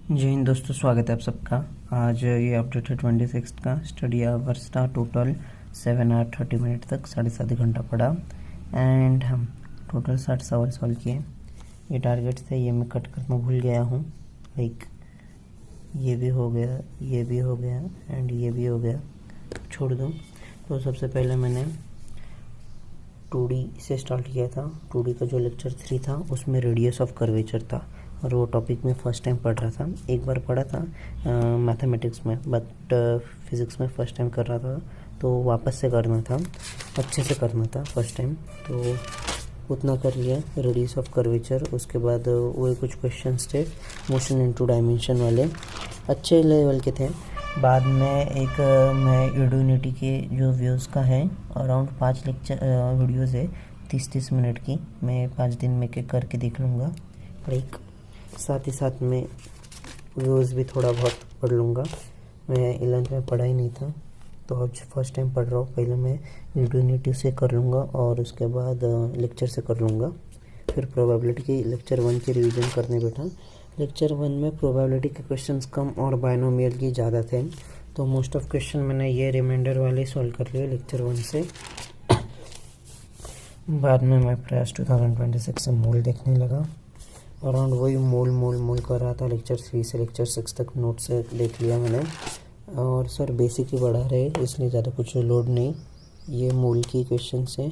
जय हिंद दोस्तों, स्वागत है आप सबका। आज ये अपडेट है 26 का। स्टडी आवर्स था टोटल 7 आवर 30 मिनट तक, 7.5 घंटा पड़ा एंड हम टोटल 60 सवाल सॉल्व किए। ये टारगेट थे, ये मैं कट करना भूल गया हूँ। लाइक ये भी हो गया, ये भी हो गया एंड ये भी हो गया, छोड़ दूँ। तो सबसे पहले मैंने 2D से स्टार्ट किया था। 2D का जो लेक्चर 3 था उसमें रेडियस ऑफ कर्वेचर था और वो टॉपिक में फ़र्स्ट टाइम पढ़ रहा था। एक बार पढ़ा था मैथमेटिक्स में, बट फिज़िक्स में फ़र्स्ट टाइम कर रहा था, तो वापस से करना था, अच्छे से करना था फर्स्ट टाइम। तो उतना कर लिया, रेडियस ऑफ कर्वेचर। उसके बाद वो कुछ क्वेश्चंस थे मोशन इनटू डायमेंशन वाले, अच्छे लेवल के थे। बाद में एक मैं यूनिटी के जो व्यूज़ का है, अराउंड 5 लेक्चर वीडियोज़ है 30-30 मिनट की। मैं 5 दिन में के करके देख लूँगा। लाइक साथ ही साथ में व्यूज़ भी थोड़ा बहुत पढ़ लूँगा। मैं 11th में पढ़ा ही नहीं था, तो आज फर्स्ट टाइम पढ़ रहा हूँ। पहले मैं यूनिटी से कर लूँगा और उसके बाद लेक्चर से कर लूँगा। फिर प्रोबेबिलिटी की लेक्चर 1 की रिवीजन करने बैठा। लेक्चर 1 में प्रोबेबिलिटी के क्वेश्चंस कम और बायनोमियल की ज़्यादा थे, तो मोस्ट ऑफ क्वेश्चन मैंने ये रिमाइंडर वाले सॉल्व कर लिए लेक्चर 1 से। बाद में मैं प्रयास 2026 से मोल देखने लगा। अराउंड वही मोल कर रहा था। लेक्चर 3 से लेक्चर 6 तक नोट से देख लिया मैंने। और सर बेसिक ही बढ़ा रहे, इसलिए ज़्यादा कुछ लोड नहीं। ये मोल की क्वेश्चन से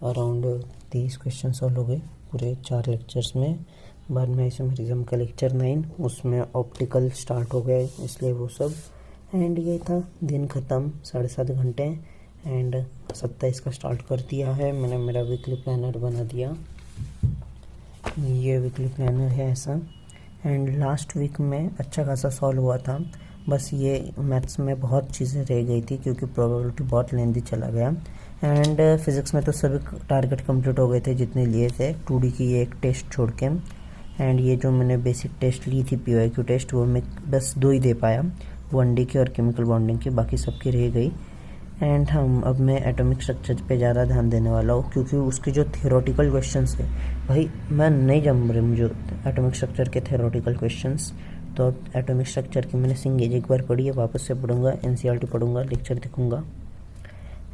अराउंड 30 क्वेश्चन सॉल्व हो गए पूरे 4 लेक्चर्स में। बाद में आइसोमेरिज्म का लेक्चर 9, उसमें ऑप्टिकल स्टार्ट हो गया, इसलिए वो सब। एंड ये था, दिन ख़त्म, 7.5 घंटे। एंड 27 का स्टार्ट कर दिया है मैंने। मेरा वीकली प्लानर बना दिया, ये वीकली प्लानर है ऐसा। एंड लास्ट वीक में अच्छा खासा सॉल्व हुआ था। बस ये मैथ्स में बहुत चीज़ें रह गई थी क्योंकि प्रोबेबिलिटी बहुत लेंदी चला गया। एंड फिज़िक्स में तो सभी टारगेट कंप्लीट हो गए थे जितने लिए थे, 2D की ये एक टेस्ट छोड़ के। एंड ये जो मैंने बेसिक टेस्ट ली थी, PYQ टेस्ट, वो मैं बस 2 ही दे पाया, 1D की और केमिकल बॉन्डिंग की, बाकी सबकी रह गई। एंड अब मैं एटॉमिक स्ट्रक्चर पे ज़्यादा ध्यान देने वाला हूँ क्योंकि उसके जो थियोरेटिकल क्वेश्चंस है, भाई मैं नहीं जम रहे मुझे एटॉमिक स्ट्रक्चर के थियोरेटिकल क्वेश्चंस। तो एटॉमिक स्ट्रक्चर की मैंने सिंगेज एक बार पढ़ी है, वापस से पढ़ूंगा, NCERT पढ़ूंगा, लेक्चर देखूंगा।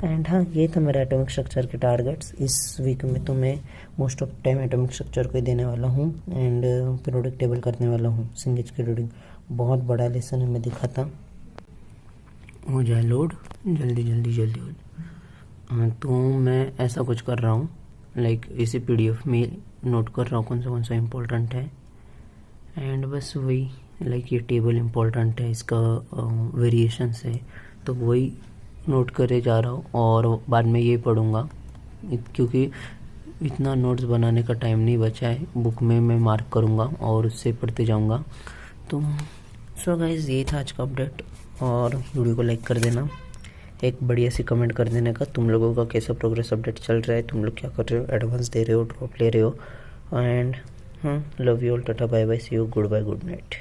एंड हाँ, ये था मेरा एटॉमिक स्ट्रक्चर के टारगेट्स इस वीक में। तो मैं most of time atomic structure को ही देने वाला हूँ एंड पीरियोडिक टेबल करने वाला हूँ। सिंगेज की रीडिंग बहुत बड़ा लेसन है, मैं दिखाता हो जाए लोड, जल्दी हो। तो मैं ऐसा कुछ कर रहा हूँ, लाइक इसी PDF में नोट कर रहा हूँ कौन सा इम्पोर्टेंट है। एंड बस वही, लाइक ये टेबल इम्पोर्टेंट है, इसका वेरिएशंस है, तो वही नोट करे जा रहा हूँ। और बाद में ये पढ़ूँगा क्योंकि इतना नोट्स बनाने का टाइम नहीं बचा है। बुक में मैं मार्क करूँगा और उससे पढ़ते जाऊँगा। तो सो गाइस, ये था आज का अपडेट। और वीडियो को लाइक कर देना, एक बढ़िया सी कमेंट कर देने का तुम लोगों का कैसा प्रोग्रेस अपडेट चल रहा है, तुम लोग क्या कर रहे हो, एडवांस दे रहे हो, ड्रॉप ले रहे हो। एंड हाँ, love you all, tata bye bye, see you, goodbye, good night.